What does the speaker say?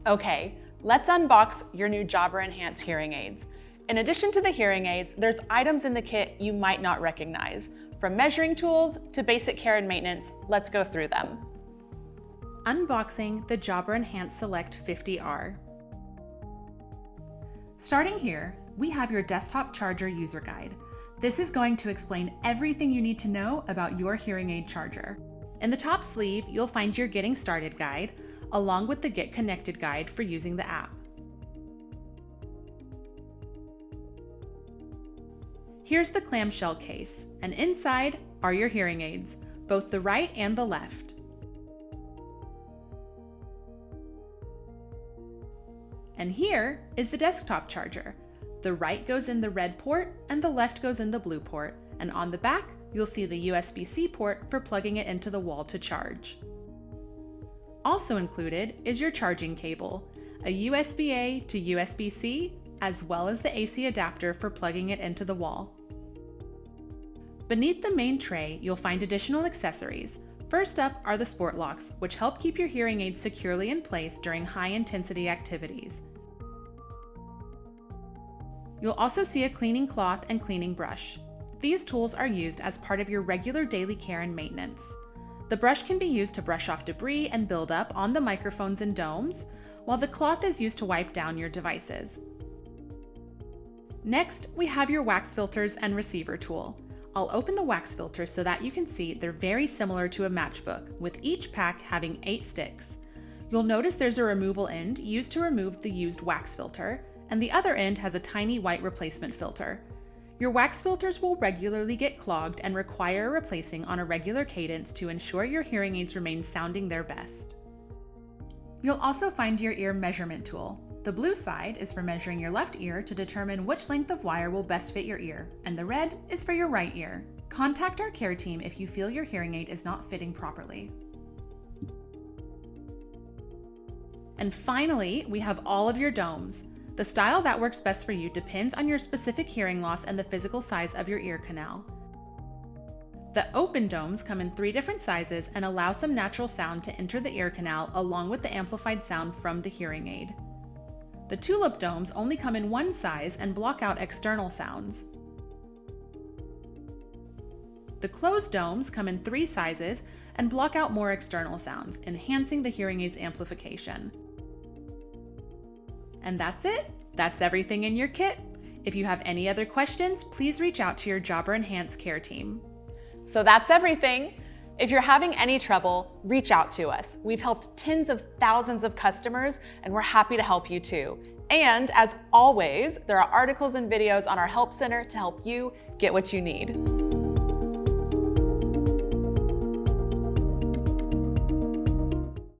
Okay, let's unbox your new Jabra Enhance hearing aids. In addition to the hearing aids, there's items in the kit you might not recognize. From measuring tools to basic care and maintenance, let's go through them. Unboxing the Jabra Enhance Select 50R. Starting here, we have your desktop charger user guide. This is going to explain everything you need to know about your hearing aid charger. In the top sleeve, you'll find your Getting Started guide, along with the Get Connected guide for using the app. Here's the clamshell case, and inside are your hearing aids, both the right and the left. And here is the desktop charger. The right goes in the red port and the left goes in the blue port, and on the back, you'll see the USB-C port for plugging it into the wall to charge. Also included is your charging cable, a USB-A to USB-C, as well as the AC adapter for plugging it into the wall. Beneath the main tray, you'll find additional accessories. First up are the sport locks, which help keep your hearing aids securely in place during high-intensity activities. You'll also see a cleaning cloth and cleaning brush. These tools are used as part of your regular daily care and maintenance. The brush can be used to brush off debris and buildup on the microphones and domes, while the cloth is used to wipe down your devices. Next, we have your wax filters and receiver tool. I'll open the wax filter so that you can see they're very similar to a matchbook, with each pack having 8 sticks. You'll notice there's a removal end used to remove the used wax filter, and the other end has a tiny white replacement filter. Your wax filters will regularly get clogged and require replacing on a regular cadence to ensure your hearing aids remain sounding their best. You'll also find your ear measurement tool. The blue side is for measuring your left ear to determine which length of wire will best fit your ear, and the red is for your right ear. Contact our care team if you feel your hearing aid is not fitting properly. And finally, we have all of your domes. The style that works best for you depends on your specific hearing loss and the physical size of your ear canal. The open domes come in 3 different sizes and allow some natural sound to enter the ear canal along with the amplified sound from the hearing aid. The tulip domes only come in 1 size and block out external sounds. The closed domes come in 3 sizes and block out more external sounds, enhancing the hearing aid's amplification. And that's it. That's everything in your kit. If you have any other questions, please reach out to your Jabra Enhance care team. So that's everything. If you're having any trouble, reach out to us. We've helped tens of thousands of customers, and we're happy to help you too. And as always, there are articles and videos on our Help Center to help you get what you need.